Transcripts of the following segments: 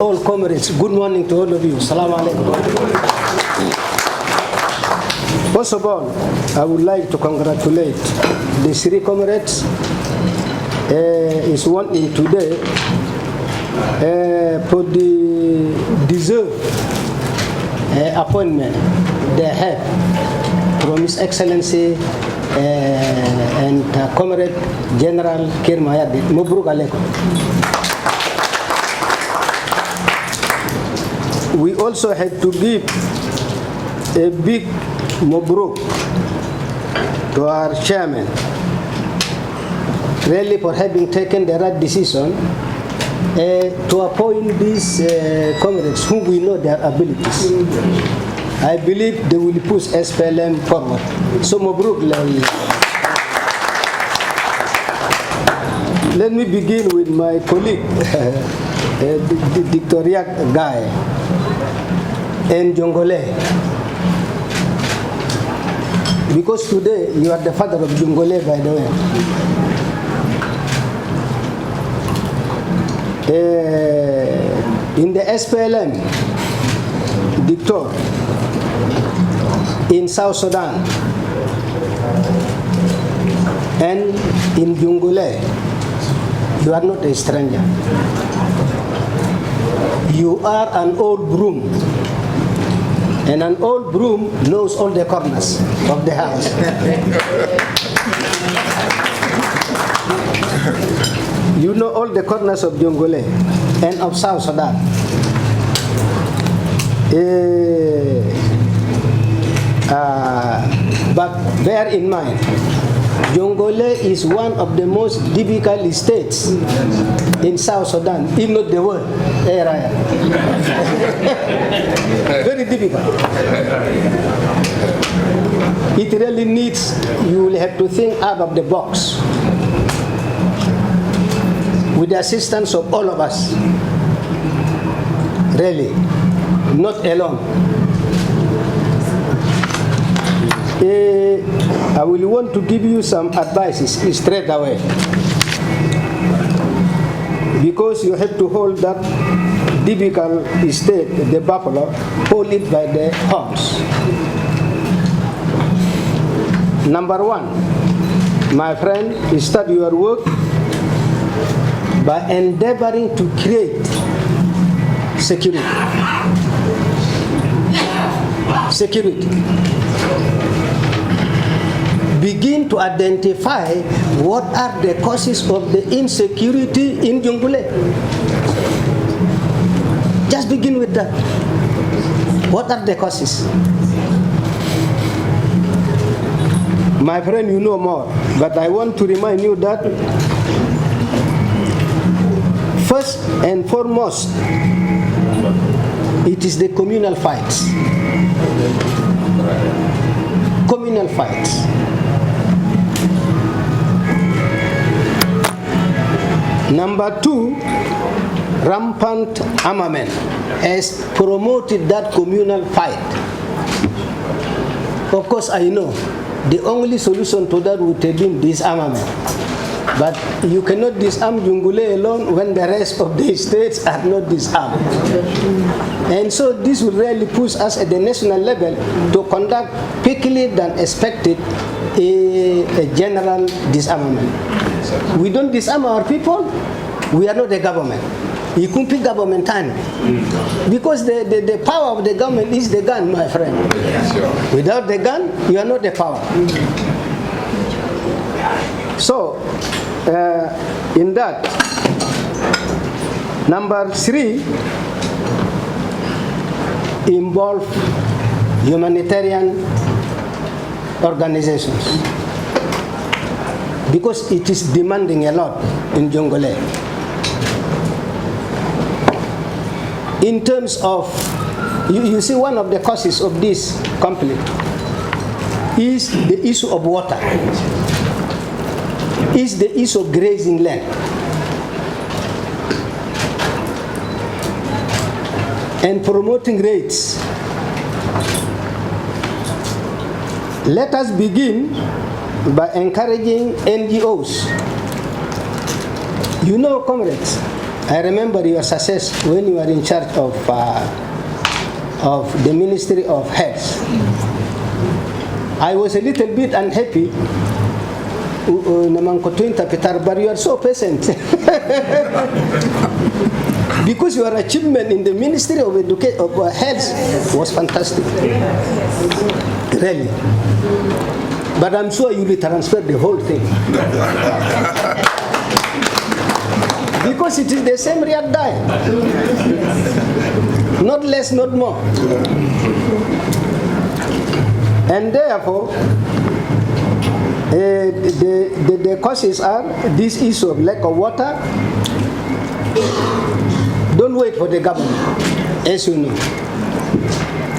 All comrades, good morning to all of you. Assalamu alaikum. First of all, I would like to congratulate the three comrades is one in today for the deserved appointment they have from His Excellency and Comrade General Kir Mayadi. Mubruk alaikum. We also had to give a big mubruk to our chairman, really for having taken the right decision to appoint these comrades whom we know their abilities. I believe they will push SPLM forward. So mubruk. Let me begin with my colleague, the Victoria guy. And Jongole, because today you are the father of Jongole, by the way. In the SPLM, Dictor, in South Sudan, and in Jongole, you are not a stranger. You are an old broom. And an old broom knows all the corners of the house. You know all the corners of Jongole and of South Sudan. But bear in mind, Jongole is one of the most difficult states in South Sudan, if not the world. Very difficult. It really needs, you will have to think out of the box with the assistance of all of us. Really, not alone. I will want to give you some advices straight away, because you have to hold that difficult state, the buffalo, hold it by the horns. Number one, my friend, start your work by endeavoring to create security. Security. Begin to identify what are the causes of the insecurity in Jongole. Just begin with that. What are the causes? My friend, you know more, but I want to remind you that first and foremost, it is the communal fights. Communal fights. Number two, rampant armament has promoted that communal fight. Of course, I know the only solution to that would have been disarmament. But you cannot disarm Jongole alone when the rest of the states are not disarmed. And so this will really push us at the national level to conduct quickly than expected a general disarmament. We don't disarm our people, we are not the government. You couldn't pick government time. Because the power of the government is the gun, my friend. Without the gun, you are not the power. So, in that, number three, involve humanitarian organizations, because it is demanding a lot in Jongole. In terms of, you see, one of the causes of this conflict is the issue of water, is the issue of grazing land. And promoting rates. Let us begin by encouraging NGOs. You know, comrades, I remember your success when you were in charge of the Ministry of Health. I was a little bit unhappy, but you are so patient. Because your achievement in the Ministry of Health was fantastic. Really. But I'm sure you will transfer the whole thing. Because it is the same react die. Not less, not more. And therefore, the causes are this issue of lack of water. Don't wait for the government, as you know.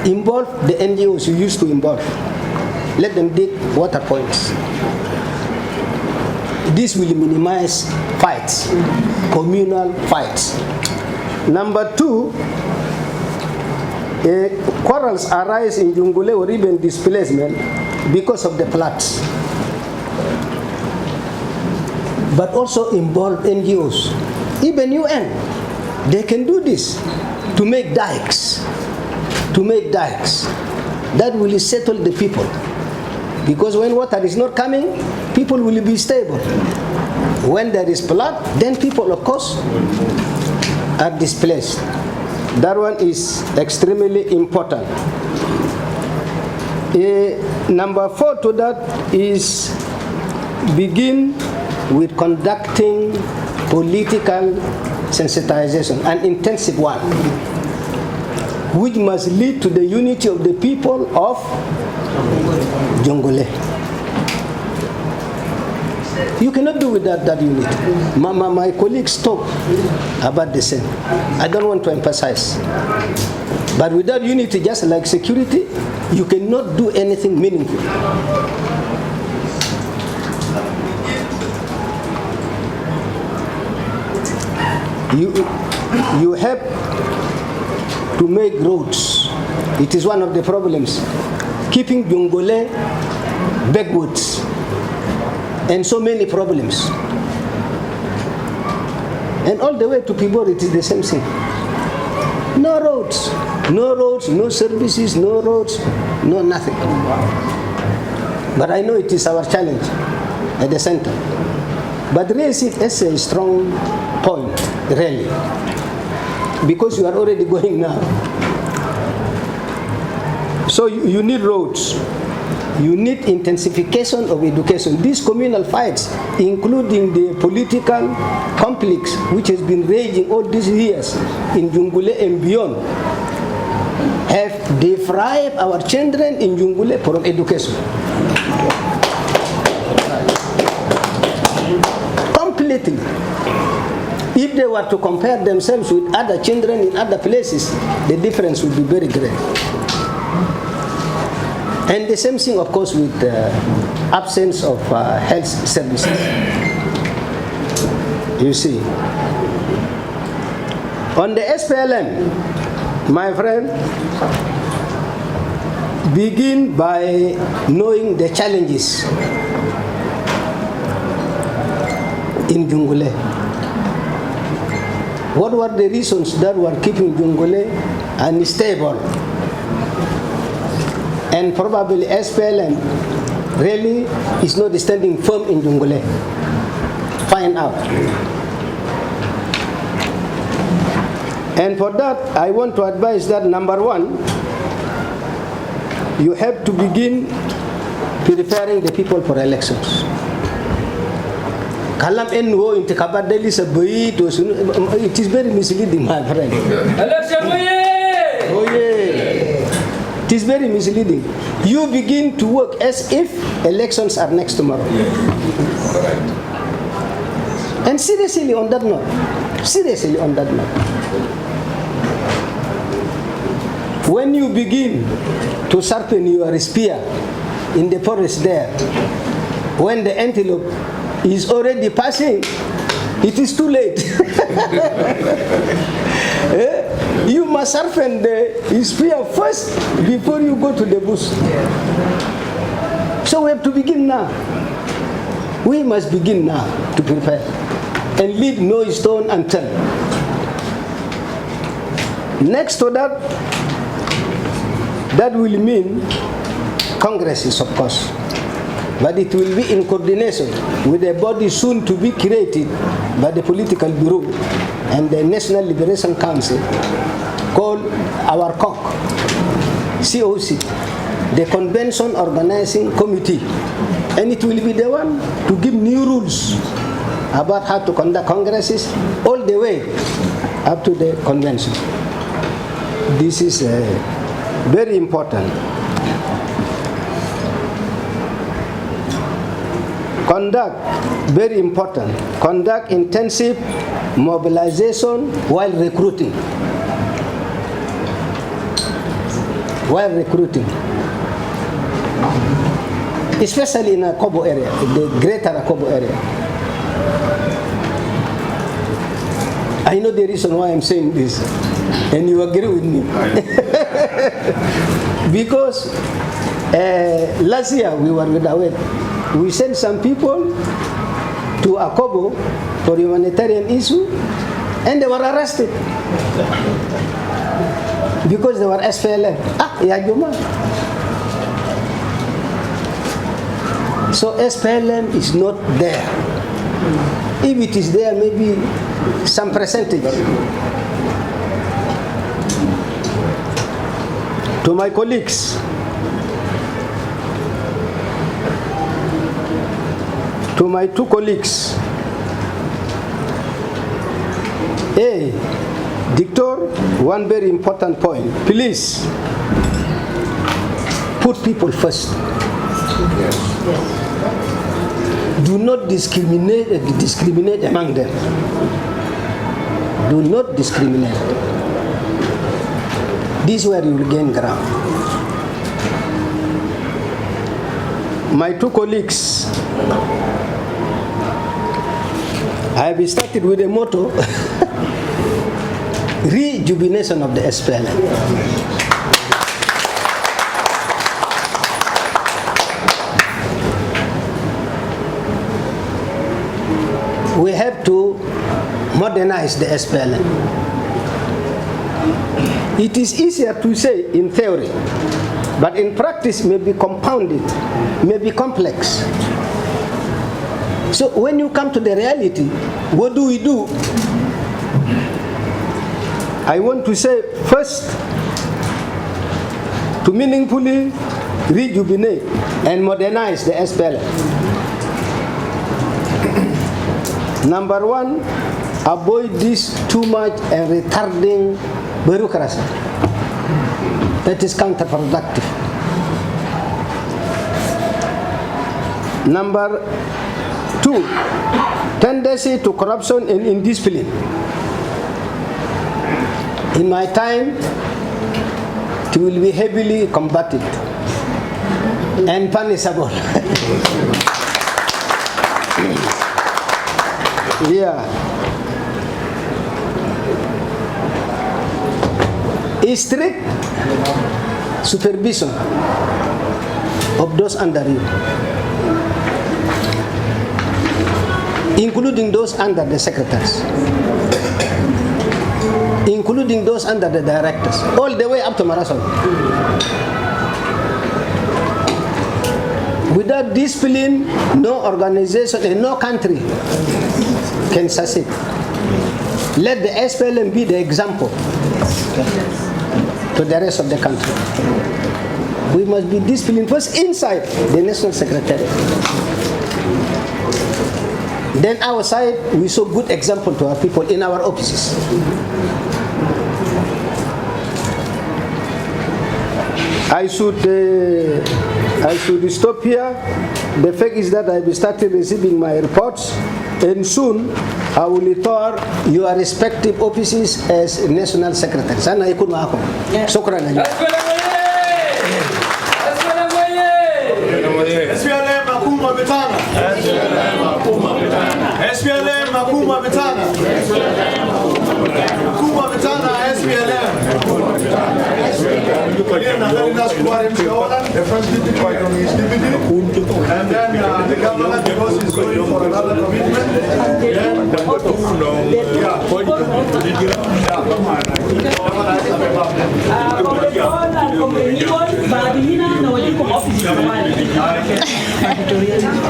Involve the NGOs you used to involve. Let them dig water points. This will minimize fights, communal fights. Number two, quarrels arise in Jungule or even displacement because of the floods. But also involve NGOs, even UN. They can do this to make dikes, that will settle the people. Because when water is not coming, people will be stable. When there is flood, then people, of course, are displaced. That one is extremely important. Number 4 to that is begin with conducting political sensitization, an intensive one, which must lead to the unity of the people of Jongole. You cannot do without that unity. My colleagues talk about the same. I don't want to emphasize. But without unity, just like security, you cannot do anything meaningful. You have to make roads. It is one of the problems. Keeping Jongole backwards. And so many problems. And all the way to Pibor, it is the same thing. No roads, no services, no roads, no nothing. But I know it is our challenge at the center. But raise it as a strong point, really. Because you are already going now. So you need roads. You need intensification of education. These communal fights, including the political conflicts which has been raging all these years in Jungule and beyond, have deprived our children in Jungule from education. Completely. If they were to compare themselves with other children in other places, the difference would be very great. And the same thing, of course, with the absence of health services. You see. On the SPLM, my friend, begin by knowing the challenges in Jungule. What were the reasons that were keeping Jungule unstable? And probably SPLM really is not standing firm in Jungule. Find out. And for that, I want to advise that number 1, you have to begin preparing the people for elections. Kalam NO into Kabadeli Sabuit, it is very misleading, my friend. Oh yeah. It is very misleading. You begin to work as if elections are next tomorrow. And seriously on that note, when you begin to sharpen your spear in the forest there, when the antelope is already passing, it is too late. You must sharpen the spear first before you go to the bush. So we have to begin now. We must begin now to prepare and leave no stone unturned. Next to that, that will mean congresses, of course, but it will be in coordination with a body soon to be created by the Political Bureau and the National Liberation Council called our COC, the Convention Organizing Committee, and it will be the one to give new rules about how to conduct congresses all the way up to the convention. This is very important. Very important. Conduct intensive mobilization while recruiting. Especially in Akobo area, the greater Akobo area. I know the reason why I'm saying this, and you agree with me. Because last year we were with Awed. We sent some people to Akobo for humanitarian issue, and they were arrested because they were SPLM. So SPLM is not there. If it is there, maybe some percentage. To my colleagues, to my two colleagues, Dictor, one very important point. Please put people first. Yes. Do not discriminate among them. Do not discriminate. This is where you will gain ground. My two colleagues, I have started with a motto, rejuvenation of the SPLM. We have to modernize the SPLM. It is easier to say in theory, but in practice may be compounded, may be complex. So when you come to the reality, what do we do? I want to say first, to meaningfully rejuvenate and modernize the SPLM. Number one, avoid this too much and retarding bureaucracy. That is counterproductive. Number two, tendency to corruption and indiscipline. In my time, it will be heavily combated and punishable. Yeah. Strict supervision of those under you, including those under the secretaries, including those under the directors, all the way up to Marathon. Without discipline, no organization and no country can succeed. Let the SPLM be the example to the rest of the country. We must be disciplined first inside the National Secretariat. Then outside, we show good example to our people in our offices. I should stop here. The fact is that I will start receiving my reports, and soon I will return your respective offices as national secretaries. Sana ikun ako. Shukran. SPLM makuma betana. SPLM makuma betana. Makuma betana SPLM. Again, I'm going to the first deputy on his deputy, and then the governor, because he's going for another commitment. Then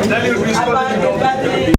Then you